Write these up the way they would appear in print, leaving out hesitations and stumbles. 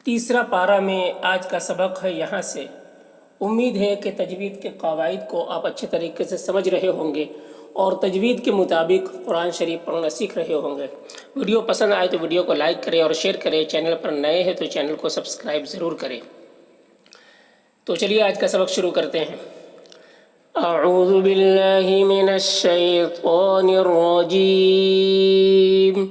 तीसरा पारा में आज का सबक है यहाँ से। उम्मीद है कि तजवीद के कवायद को आप अच्छे तरीके से समझ रहे होंगे और तजवीद के मुताबिक कुरान शरीफ पढ़ना सीख रहे होंगे। वीडियो पसंद आए तो वीडियो को लाइक करें और शेयर करें। चैनल पर नए हैं तो चैनल को सब्सक्राइब ज़रूर करें। तो चलिए आज का सबक शुरू करते हैं। अऊज़ु बिल्लाहि मिनश शैतानिर रजीम।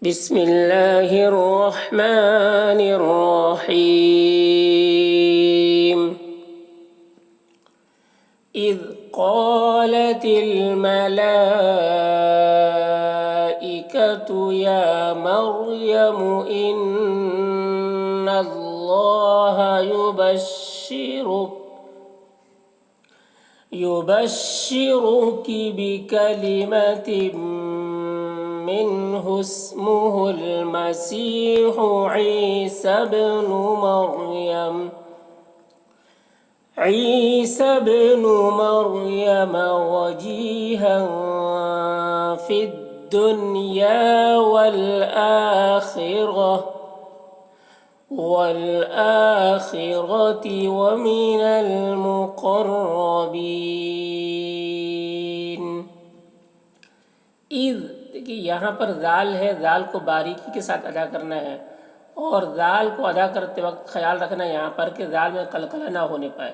बिस्मिल्लाहिर्रहमानिर्रहीम। इज़ क़ालतिल मलाइकतु या मर्यम इन्नल्लाहा युबश्शिरुकी बिकलिमतिन मिन्हु इस्मुहुल मसीहु ईसा इब्नु मर्यम वजीहन फिद्दुनिया वल्आखिरति वमिनल मुक़र्रबीन। इज़, देखिए यहाँ पर दाल है, दाल को बारीकी के साथ अदा करना है और दाल को अदा करते वक्त ख्याल रखना यहाँ पर कि दाल में कलकला ना होने पाए।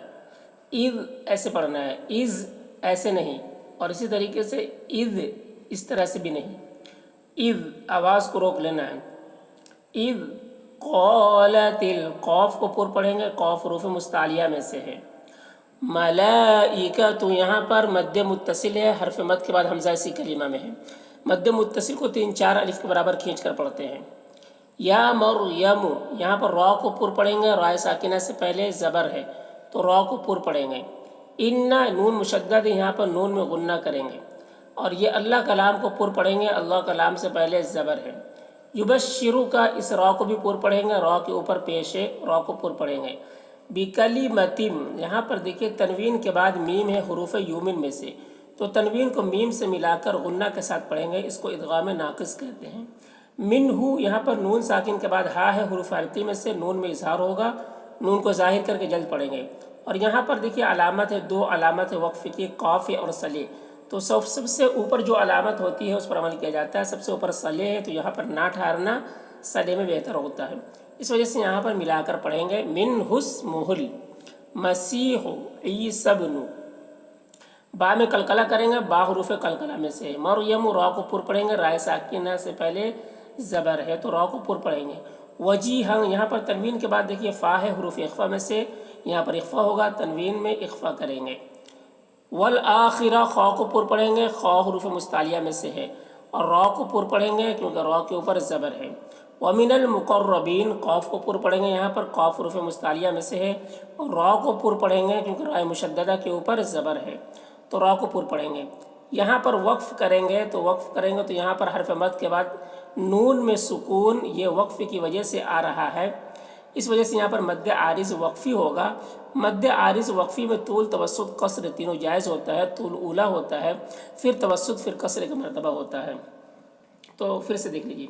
इज़ ऐसे पढ़ना है, इज़ ऐसे नहीं, और इसी तरीके से इज़ इस तरह से भी नहीं। इज़ आवाज़ को रोक लेना है। इज़ क़ालतिल, कौफ को पूर पढ़ेंगे, कौफ रूफ़ मुस्तालिया में से है। मलाइका तो यहाँ पर मद्दे मुत्तसिल है, हर्फ मद के बाद हमज़ा इसी कलीमा में है। मद्दे मुत्तसिल को 3-4 अलिफ के बराबर खींच कर पढ़ते हैं। या मरयम, यहाँ पर रॉ को पूर पढ़ेंगे, रॉ साकिना से पहले ज़बर है तो रॉ को पूर पढ़ेंगे। इन्ना नून मुशद्दद, यहाँ पर नून में गुन्ना करेंगे और ये अल्लाह कलाम को पूर पढ़ेंगे, अल्लाह कलाम से पहले ज़बर है। युबश्शिरु का इस रॉ को भी पूर पढ़ेंगे, रॉ के ऊपर पेश है, रॉ को पूर पढ़ेंगे। बिकलिमतिम, यहाँ पर देखिए तनवीन के बाद मीम है हुरूफ यूमिन में से, तो तनवीन को मीम से मिलाकर गुन्ना के साथ पढ़ेंगे, इसको इदगाम नाक़िस कहते हैं। मिन्हु, यहाँ पर नून साकिन के बाद हा है हुरूफ हल्की में से, नून में इजहार होगा, नून को ज़ाहिर करके जल्द पढ़ेंगे। और यहाँ पर देखिए अलामत है, 2 अलामत है वक्फ़ की, कॉफ़ और सले। तो सबसे ऊपर जो अलामत होती है उस पर अमल किया जाता है। सबसे ऊपर सले है तो यहाँ पर ना ठहरना सले में बेहतर होता है, इस वजह से यहाँ पर मिलाकर पढ़ेंगे। मिन्हु इस्मुहुल मसीहु ईसा इब्नु, बा में कलकला करेंगे, बा हुरूफ़ कलकला में से। मरयम, रॉ को पुर पढ़ेंगे, राय साकिना से पहले ज़बर है तो रॉ को पुर पढ़ेंगे। वजीहन, यहाँ पर तनवीन के बाद देखिए फ़ा है हुरूफ़ इख्फ़ा में से, यहाँ पर इख्फ़ा होगा, तनवीन में इख्फ़ा करेंगे। वल आखिरा, खौ को पुर पढ़ेंगे, खौ हुरूफ़ मुस्तालिया में से है और रॉ को पुर पढ़ेंगे क्योंकि रॉ के ऊपर ज़बर है। वमिनल मुक़र्रबीन, कौफ को पुर पढ़ेंगे, यहाँ पर कौफ हुरूफ़ मुस्तालिया में से है और रॉ को पुर पढ़ेंगे क्योंकि रॉ मुशद्ददा के ऊपर ज़बर है तो रॉ को पुर पढ़ेंगे। यहाँ पर वक्फ़ करेंगे तो यहाँ पर हर्फ मद के बाद नून में सुकून, ये वक्फ़ की वजह से आ रहा है, इस वजह से यहाँ पर मद्दे आरिज़ वक्फ़ी होगा। मद्दे आरिज़ वक्फ़ी में तूल, तवस्सुत, कसर तीनों जायज़ होता है। तूल ऊला होता है, फिर तवस्सुत, फिर कसर का मर्तबा होता है। तो फिर से देख लीजिए।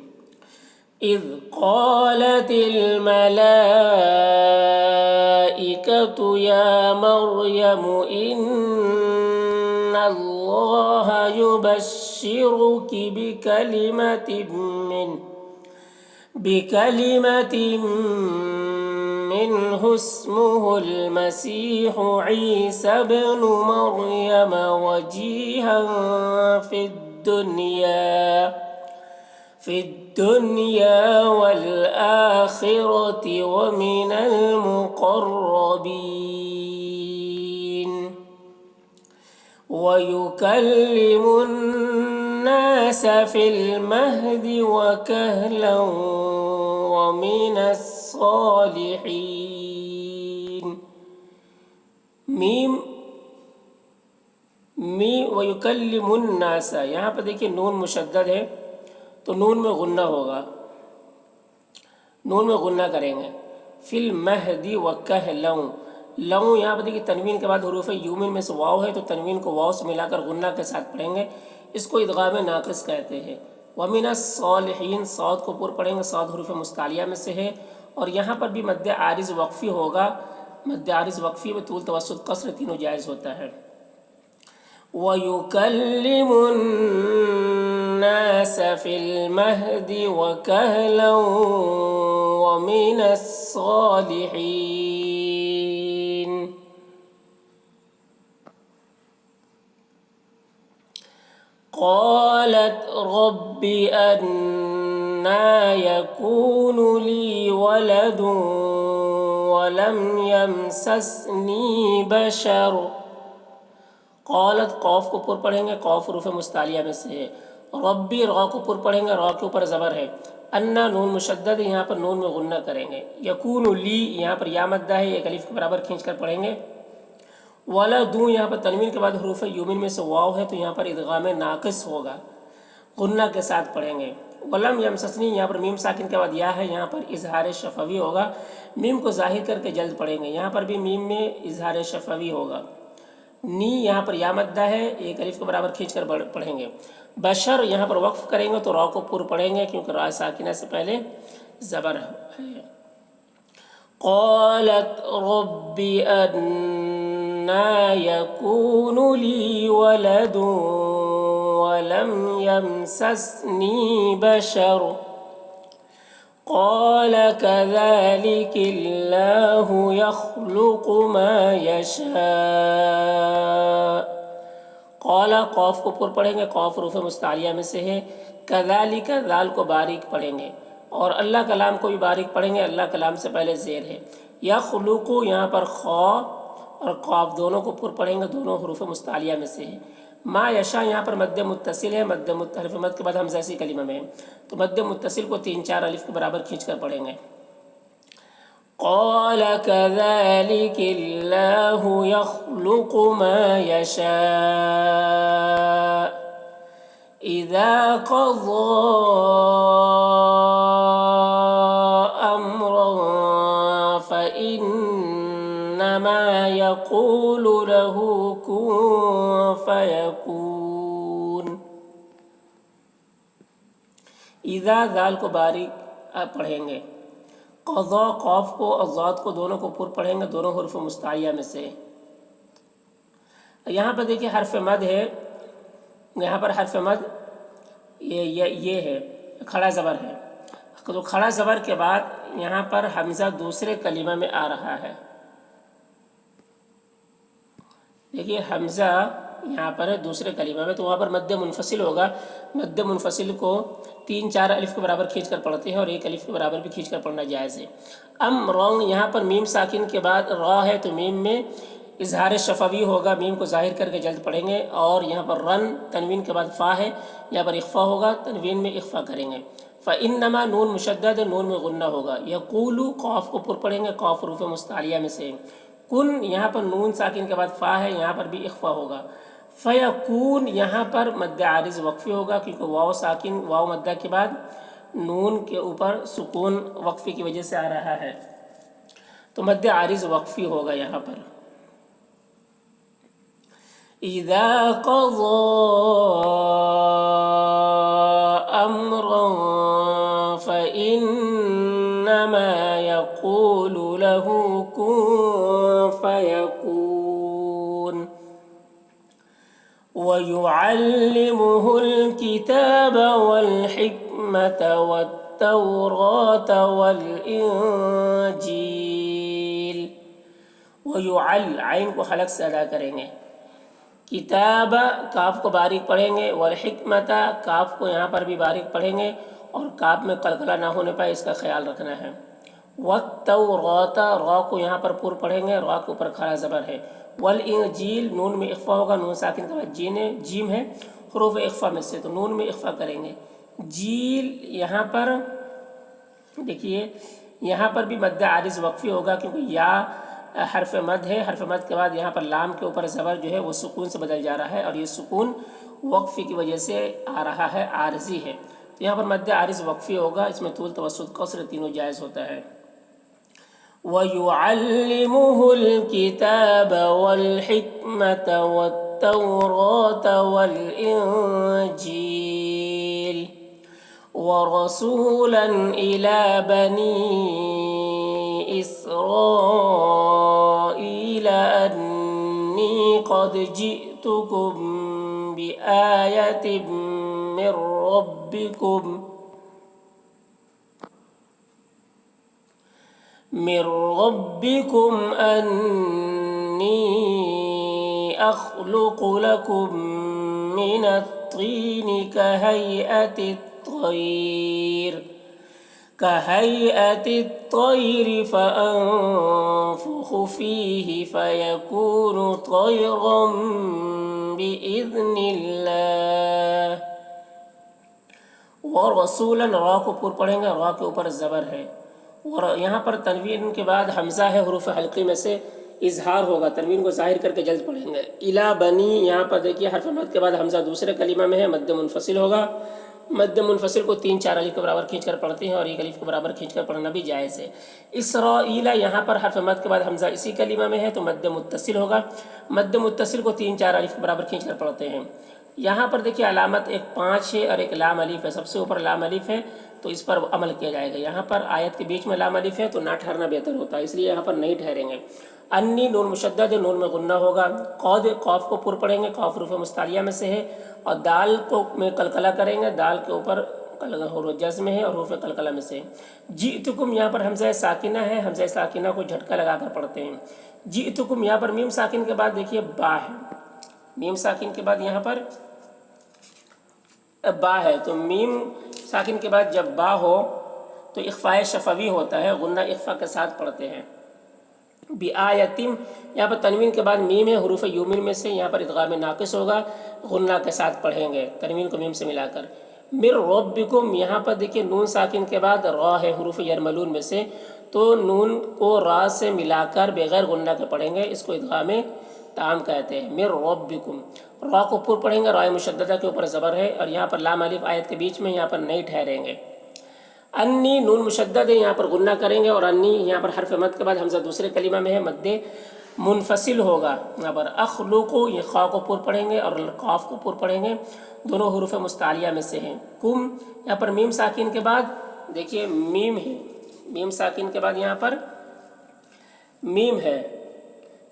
इज़ क़ालतिल मलाइकतु या मर्यम इन्नल्लाहा युबश्शिरुकी बिकलिमतिन मिन्हु इस्मुहुल मसीहु ईसा इब्नु मर्यम वजीहन फिद्दुनिया वल्आखिरति वमिनल मुक़र्रबीन वयुकल्लिमुन नास फिल महदि वकहलन वमिनस सालिहीन। मीम वयुकल्लिमुन नास, यहाँ पर देखिए नून मुशद्दद है तो नून में गुन्ना होगा, नून में गुन्ना करेंगे। फिल महदी वकहलन, लऊ यहाँ पर देखिए तनवीन के बाद हुरूफ़ यूमिन में से वाव है तो तनवीन को वाव से मिलाकर गुन्ना के साथ पढ़ेंगे, इसको इदगाम नाक़िस कहते हैं। वमिनस सालिहीन, सौद को पूर पढ़ेंगे, सौद हुरूफ़ मुस्तालिया में से है और यहाँ पर भी मद्दे आरिज़ वक्फ़ी होगा। मद्दे आरिज़ वक्फ़ी में तूल तवस्सुत कसर तीनों जायज़ होता है। वयुकल्लिमुन्नास फिल महदि वकहलन वमिनस सालिहीन। क़ालत रब्बि अन्ना यकूनु ली वलदुन वलम यमससनी बशर। क़ालत क़ौफ़ को पुर पढ़ेंगे, क़ौफ़ रूफ़ मुस्तालिया में से है। रब्बी रॉ को पुर पढ़ेंगे, रॉ के ऊपर ज़बर है। अन्ना नून मुशद्दद, यहाँ पर नून में गुन्ना करेंगे। यकूनु ली, यहाँ पर या मद्दा है, एक अलिफ के बराबर खींच कर पढ़ेंगे। वलदू, यहाँ पर तनवीन के बाद हरूफ युमिन में से वाव है तो यहाँ पर इदगाम नाक़िस होगा, गुन्ना के साथ पढ़ेंगे। वलम यमससनी, यहाँ पर मीम साकिन के बाद या है, यहाँ पर इजहार शफवी होगा। मीम को ज़ाहिर करके जल्द पढ़ेंगे, यहाँ पर भी मीम में इजहार शफवी होगा। नी, यहाँ पर या मद्दा है, एक अलिफ के बराबर खींच कर पढ़ेंगे। बशर, यहाँ पर वक्फ करेंगे तो रॉ को पुर पढ़ेंगे क्योंकि रा साकिना से पहले ज़बर है। क़ालत रब्बि अन्ना यकूनु ली वलदुन वलम यमससनी बशर। क़ाल कज़ालिकिल्लाहु यख़्लुक़ु मा यशा। क़ाला, क़ौफ़ को पुर पढ़ेंगे, क़ौफ़ रूफ़ मुस्तालिया में से है। कज़ालिका, दाल को बारीक पढ़ेंगे और अल्लाह कलाम को भी बारीक पढ़ेंगे, अल्लाह कलाम से पहले ज़ेर है। यख़्लुक़ु, यहाँ पर ख़ौ और क़ाफ़ दोनों को पुर पढ़ेंगे, दोनों हरूफ़ मुस्तालिया में से है। मा यशा, यहाँ पर मद्दे मुत्तसिल है, मद्दे हरफ मद के बाद हमज़ा इसी कलीमा में है तो मद्दे मुत्तसिल को 3-4 अलिफ के बराबर खींच कर पढ़ेंगे। क़ाल कज़ालिकिल्लाहु यख़्लुक़ु मा यशा इज़ा क़ज़ा अम्रन फ़इन्नमा यक़ूलु लहु कुन फ़यकून। इज़ा, दाल को बारीक पढ़ेंगे। क़ज़ा, क़ौफ़ को और ज़ाद को दोनों को पुर पढ़ेंगे, दोनों हुर्फ़ मुस्तालिया में से। यहाँ पर देखिए हर्फ मद है, यहाँ पर हर्फ मद ये है, खड़ा ज़बर है। तो खड़ा ज़बर के बाद यहाँ पर हमज़ा दूसरे कलीमा में आ रहा है। देखिए हमज़ा यहाँ पर है दूसरे कलीमा में, तो वहाँ पर मद्दे मुनफसिल होगा। मद्दे मुनफसिल को 3-4 अलिफ के बराबर खींच कर पढ़ते हैं और एक अलिफ के बराबर भी खींच कर पढ़ना जायज़ है। रंग, यहाँ पर मीम साकिन के बाद रा है तो मीम में इजहार शफवी होगा, मीम को ज़ाहिर करके जल्द पढ़ेंगे। और यहाँ पर रन, तनवीन के बाद फ़ा है, यहाँ पर इख्फ़ा होगा, तनवीन में इख्फ़ा करेंगे। फ़इन्नमा, नून मुशद्दद, नून में गुन्ना होगा। यक़ूलु, क़ौफ़ को पुर पढ़ेंगे, क़ौफ़ रूफ़ मुस्तालिया में से। कुन, यहाँ पर नून साकिन के बाद फ़ा है, यहाँ पर भी इख्फ़ा होगा। फ़यकून, यहाँ पर मद्दे आरिज़ वक्फ़ी होगा क्योंकि वाव साकिन, वाव मद्दा के बाद नून के ऊपर सुकून वक्फ़ी की वजह से आ रहा है तो मद्दे आरिज़ वक्फ़ी होगा यहाँ पर। इज़ा क़ज़ा अम्रन फ़इन्नमा यक़ूलु लहु कुन फ़यकून। वयुअल्लिमुहुल किताब वल हिकमत वत्तौरात वल इंजील। वयुअल, आइन को हलक से अदा करेंगे। किताब, काफ को बारीक पढ़ेंगे। वल हिकमता, काफ को यहाँ पर भी बारीक पढ़ेंगे और काफ में कलकला ना होने पाए इसका ख्याल रखना है। वत्तौरात, रा को यहाँ पर पुर पढ़ेंगे, रा के ऊपर खड़ा ज़बर है। वल इंजील, नून में इख्फ़ा होगा, नून साकिन के बाद जीम है, हुरूफ इख्फ़ा में से तो नून में इख्फ़ा करेंगे। जील, यहाँ पर देखिए यहाँ पर भी मद्दे आरिज़ वक्फ़ी होगा क्योंकि या हर्फ मद है, हर्फ मद के बाद यहाँ पर लाम के ऊपर ज़बर जो है वो सुकून से बदल जा रहा है और ये सुकून वक्फ़ी की वजह से आ रहा है, आरज़ी है तो यहाँ पर मद्दे आरिज़ वक्फ़ी होगा। इसमें तूल तवस्सुत कसर तीनों जायज़ होता है। वयुअल्लिमुहुल किताब वल हिकमत वत्तौरात वल इंजील वरसूलन इला बनी قد جئتكم بآية من ربكم أني أخلق لكم من الطين كهيئة الطير فأنفخ فيه فيكون طيرا بإذن الله। और रसूलन रा को पूर पढ़ेंगे, रा के ऊपर ज़बर है और यहाँ पर तनवीन के बाद हमज़ा है, हुरूफ हल्की में से इजहार होगा, तनवीन को ज़ाहिर करके जल्द पढ़ेंगे। इला बनी, यहाँ पर देखिए हर्फ मद के बाद हमज़ा दूसरे कलीमा में है, मद्द मुनफसिल होगा। मद्द मुनफसिल को 3-4 अलिफ के बराबर खींच कर पढ़ते हैं और 1 अलिफ के बराबर खींच कर पढ़ना भी जायज़ है। इसराईला, यहाँ पर हर्फ मद के बाद हमज़ा इसी कलीमा में है तो मद्द मुत्तसिल होगा। मद्द मुत्तसिल को 3-4 अलिफ के बराबर खींच कर पढ़ते हैं। यहाँ पर देखिए अलामत एक 5 है और एक लाम अलिफ है, सबसे ऊपर लाम अलिफ है तो इस पर अमल किया जाएगा। यहाँ पर आयत के बीच में लाम अलिफ है तो ना ठहरना बेहतर होता है, इसलिए यहाँ पर नहीं ठहरेंगे। अन्नी नून मुशद्दद, नून में गुन्ना होगा। कौद, कौफ को पुर पढ़ेंगे, कौफ रूफ मुस्तालिया में से है और दाल को में कलकला करेंगे, दाल के ऊपर जज़्म है और रूफ कलकला में से। जीतुकुम, यहाँ पर हमज़ा साकिना है, हमज़ा साकिना को झटका लगा कर पढ़ते हैं। जीतुकुम, यहाँ पर मीम साकिन के बाद देखिए बा है, मीम साकिन के बाद यहाँ पर बा है तो मीम साकिन के बाद जब बा हो तो इख्फ़ाए शफवी होता है, गुन्ना इख्फ़ा के साथ पढ़ते हैं। बिआयतिम, यहाँ पर तनवीन के बाद मीम है, हुरूफ यूमिन में से, यहाँ पर इदगाम नाक़िस होगा, गुन्ना के साथ पढ़ेंगे तनवीन को मीम से मिलाकर। मिर रब्बिकुम, यहाँ पर देखिए नून साकिन के बाद रा है, हुरूफ यरमलून में से, तो नून को रा से मिलाकर बगैर गुन्ना के पढ़ेंगे, इसको इदगाम ताम कहते हैं। मिर रब्बिकुम, रा को पुर पढ़ेंगे, रा मुशद्ददा के ऊपर ज़बर है और यहाँ पर लाम अलिफ आयत के बीच में, यहाँ पर नहीं ठहरेंगे। अन्नी, नून मुशद्दद है, यहाँ पर गुन्ना करेंगे और अन्नी यहाँ पर हर्फ मद के बाद हमज़ा दूसरे कलीमा में है, मद्दे मुनफसिल होगा। यहाँ पर अखलुकु, ये खा को पुर पढ़ेंगे और काफ को पुर पढ़ेंगे, दोनों हुरूफ मुस्तालिया में से हैं। कुम, यहाँ पर मीम साकिन के बाद देखिए मीम है, मीम साकिन के बाद यहाँ पर मीम है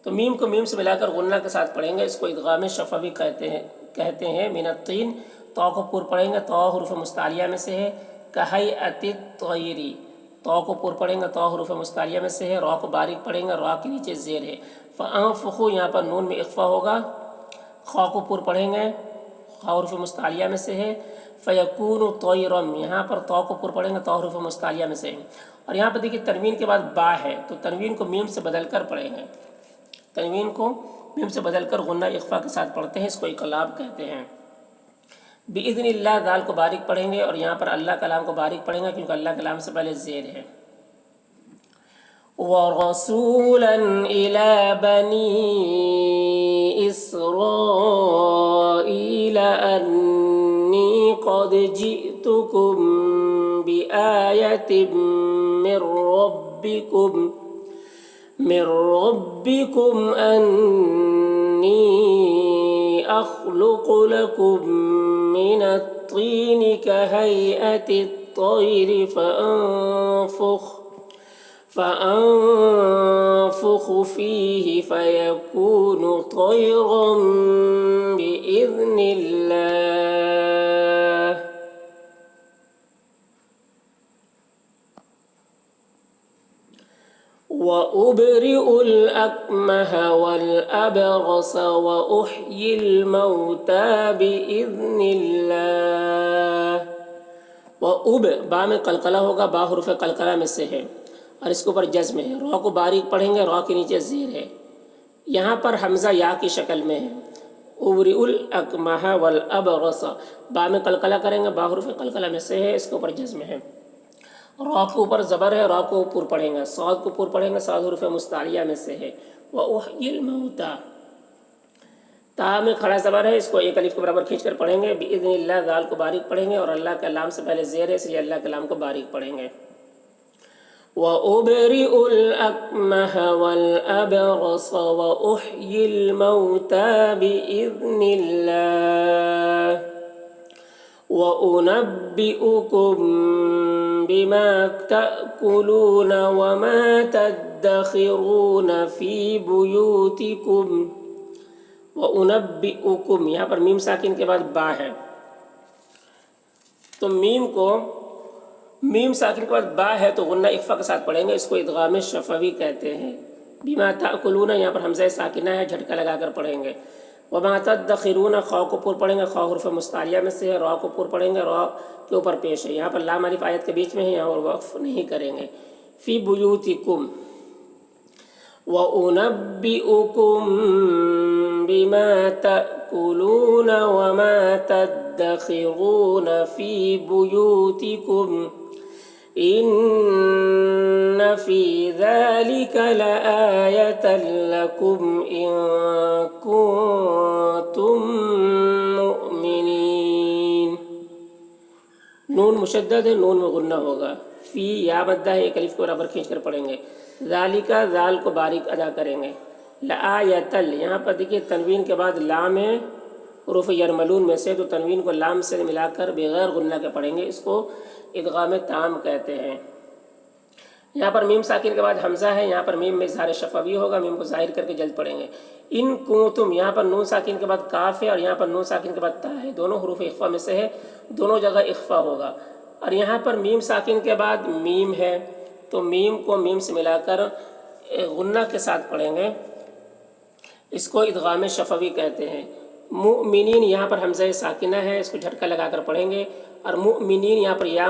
तो मीम को मीम से मिलाकर गुन्ना के साथ पढ़ेंगे, इसको इदगाम शफवी कहते हैं। मिनत्तीन, तो को पुर पढ़ेंगे, तो हुरूफ मुस्तालिया में से है। कहैअति तैरी, तो को पुर पढ़ेंगे, तो हुरूफ मुस्तालिया में से है। रा को बारीक पढ़ेंगे, रा के नीचे ज़ेर है। फ़अंफ़ुखु, यहाँ पर नून में इख्फ़ा होगा। खा को पुर पढ़ेंगे, खा हुरूफ मुस्तालिया में से है। फ़यकूनु तैरम, यहाँ पर तो को पुर पढ़ेंगे, तो हुरूफ मुस्तालिया में से है। और यहाँ पर देखिए तनवीन के बाद बा है तो तनवीन को मीम से बदल कर पढ़ेंगे, तनवीन को मीम से बदलकर गुन्ना इख्फ़ा के साथ पढ़ते हैं, इसको इक़लाब कहते हैं। बिइज़्निल्लाह, दाल को बारीक पढ़ेंगे और यहाँ पर अल्लाह कलाम को बारीक पढ़ेंगे क्योंकि अल्लाह कलाम से पहले ज़ेर है। वरसूलन इला बनी इस्राईल अन्नी क़द जिअतुकुम बिआयतिम मिर रब्बिकुम अन्नी अख़्लुक़ु लकुम मिनत्तीन कहैअति त्तैर फ़अंफ़ुख़ु फ़ीहि फ़यकूनु तैरन बिइज़्निल्लाह। वउबरिउल अकमह वल अबरस वउह्यिल मौता बिइज़्निल्लाह। वउब, बा में कलकला होगा, बा हुरूफ कलकला में से है और इसके ऊपर जज़्म है। रा को बारीक पढ़ेंगे, रा के नीचे ज़ेर है। यहाँ पर हमज़ा या की शक्ल में है। उबरिउल अकमह वल अबरस, बा में कलकला करेंगे, बा हुरूफ कलकला में से है, इसके ऊपर जज़्म है। रा के ऊपर ज़बर है, रा को पुर पढ़ेंगे, साद को पुर पढ़ेंगे, साद हुरूफ मुस्तालिया में से है। वउह्यिल मौता, ता में खड़ा ज़बर है, इसको 1 अलिफ के बराबर खींच कर पढ़ेंगे। बिइज़्निल्लाह, दाल को बारीक पढ़ेंगे और अल्लाह के लाम से पहले ज़ेर है, इसलिए अल्लाह के लाम को बारीक पढ़ेंगे। वउबरिउल अकमह वल अबरस वउह्यिल मौता बिइज़्निल्लाह वउनब्बिउकुम बिमा तअकुलून वमा तद्दखिरून फी बुयूतिकुम व उनब्बिउकुम, यहाँ पर मीम साकिन के बाद बा है, तो मीम साकिन के बाद बा है तो गुन्ना इख्फा के साथ पढ़ेंगे, इसको इदगाम शफवी कहते हैं। बिमा ताकुलून, यहाँ पर हमज़ा साकिना है, झटका लगाकर पढ़ेंगे। वमा तदखिरून, खौ को पूर पढ़ेंगे, खौ हुर्फ मुस्तारिया में से है, रॉ को पूर पढ़ेंगे, रॉ के ऊपर पेश है। यहाँ पर लाम अलिफ आयत के बीच में है, यहाँ और वक्फ नहीं करेंगे। फ़ी बुयूतिकुम व उनब्बिउकुम बिमा ताकुलून वमा तदखिरून फ़ी बुयूतिकुम इन्न फ़ी ज़ालिका लआयतन लकुम इन कुंतुम मुमिनीन। नून मुशद्दद है, नून में गुन्ना होगा। फ़ी या मद्दा है, एक अलिफ के बराबर खींच कर पढ़ेंगे। ज़ालिका, ज़ाल को बारीक अदा करेंगे। लआयतल, यहाँ पर देखिए तनवीन के बाद लाम है हुरूफ यरमलून में से, तो तनवीन को लाम से मिलाकर बगैर गुन्ना के पढ़ेंगे, इसको इदगाम ताम कहते हैं। यहाँ पर मीम साकिन के बाद हमज़ा है, यहाँ पर मीम में इज़हार शफवी होगा, मीम को ज़ाहिर करके जल्द पढ़ेंगे। इन कुंतुम, यहाँ पर नून साकिन के बाद काफ है और यहाँ पर नून साकिन के बाद ता है, दोनों हुरूफ इख्फा में से है, दोनों जगह इख्फा होगा। और यहाँ पर मीम साकिन के बाद मीम है, तो मीम को मीम से मिलाकर गुन्ना के साथ पढ़ेंगे, इसको इदगाम शफवी कहते हैं। मुमिनीन, यहाँ पर हमज़ा साकिना है, इसको झटका लगाकर पढ़ेंगे। और मुमिनीन, यहाँ पर या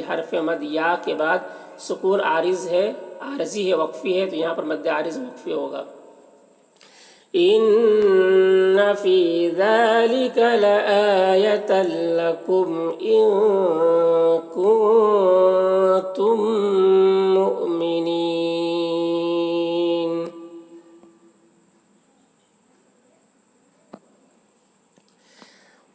हरफ मद या के बाद सुकून आरिज़ है, आरज़ी है, वक्फ़ी है, तो यहाँ पर मद आरिज़ वक्फ़ी होगा। इन्न फ़ी ज़ालिका लआयतन लकुम इन कुंतुम मुमिनीन।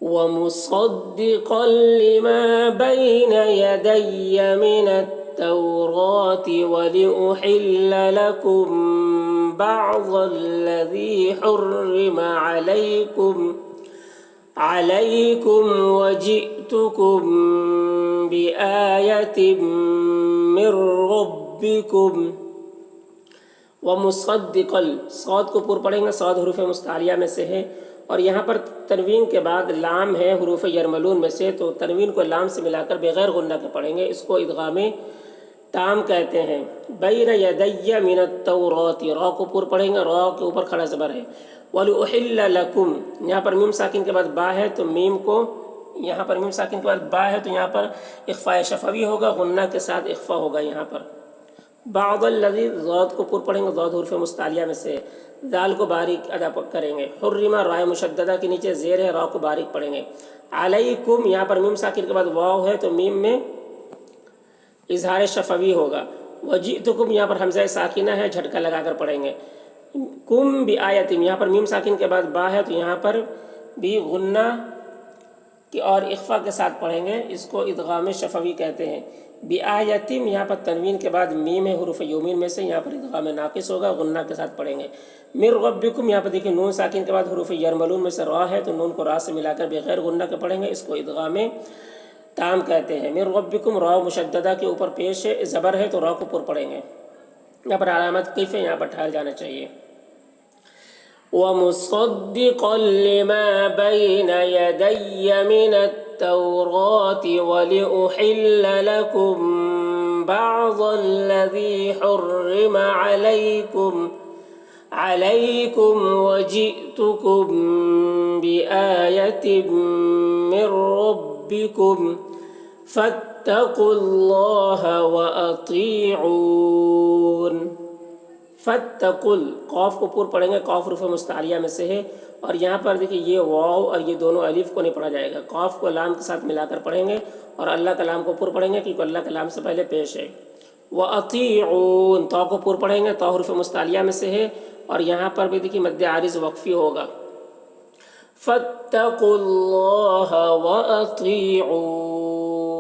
वमुसद्दिक़न लिमा बैन यदय्य मिनत्तौराति वलिउहिल्ल लकुम बअज़ल्लज़ी हुर्रिम अलैकुम वजि'तुकुम बिआयतिम मिर रब्बिकुम। वमुसद्दिक़न, सौद को पूर पढ़ेंगे, सौद हुरूफ मुस्तारिया में से है, और यहाँ पर तनवीन के बाद लाम है हुरूफ यरमलून में से, तो तनवीन को लाम से मिलाकर बगैर गुन्ना के पढ़ेंगे, इसको इदगाम ताम कहते हैं। बैन यदय्य मिनत्तौराति, रॉ को पूर पढ़ेंगे, रॉ के ऊपर खड़ा ज़बर है। वलिउहिल्ल लकुम, यहाँ पर मीम साकिन के बाद बा है, तो मीम को यहाँ पर मीम साकिन के बाद बा है, तो यहाँ पर इख्फा शफवी होगा, गुन्ना के साथ इख्फा होगा। यहाँ पर बअज़ल्लज़ी, ज़ाद को पूर पढ़ेंगे, ज़ाद हुरूफ मुस्तारिया में से, दाल को बारीक अदा करेंगे। हुर्रिमा, राय मुशद्ददा के नीचे ज़ेर है, रॉ को बारीक पढ़ेंगे। अलैकुम, यहाँ पर मीम साकिन के बाद वाव है, तो मीम में इज़हार शफवी होगा। वजि'तुकुम, यहाँ पर हमज़ा साकिना है, झटका लगाकर पढ़ेंगे। कुम बिआयतिम, यहाँ पर मीम साकिन के बाद बा है, तो यहाँ पर भी गुन्ना की और इख्फा के साथ पढ़ेंगे, इसको इदगाम शफवी कहते हैं। बिआयतिम, यहाँ पर तनवीन के बाद मीम है हुरूफ यमीन में से, यहाँ पर इदगाम नाकिस होगा, गुन्ना के साथ पढ़ेंगे। मिर रब्बिकुम, यहाँ पर देखिए नून साकिन के बाद हुरूफ यरमलून में से रॉ है, तो नून को रा से मिलाकर बगैर गुन्ना के पढ़ेंगे, इसको इदगाम ताम कहते हैं। मिर रब्बिकुम, रॉ मुशद्ददा के ऊपर पेश है, ज़बर है, तो रॉ को पूर पढ़ेंगे। यहाँ पर अलामत किफ़ है, यहाँ पर ठहर जाना चाहिए। वमुसद्दिक़न लिमा बैन यदय्य मिनत्तौराति वलिउहिल्ल लकुम बअज़ल्लज़ी हुर्रिम अलैकुम वजि'तुकुम बिआयतिम मिर रब्बिकुम फत्तकुल्लाह व अतीऊन। फत्तकुल, कौफ को पूर पढ़ेंगे, कौफ हुरूफ मुस्तारिया में से है, और यहाँ पर देखिए ये वाव और ये दोनों अलिफ को नहीं पढ़ा जाएगा, कौफ को लाम के साथ मिलाकर पढ़ेंगे, और अल्लाह का लाम को पूर पढ़ेंगे क्योंकि अल्लाह का लाम से पहले पेश है। व अतीऊन, तौ को पूर पढ़ेंगे, तौ हुरूफ मुस्तारिया में से है, और यहाँ पर भी देखिए मद्दे आरिज़ वक्फ़ी होगा। फत्तकुल्लाह व अतीऊन।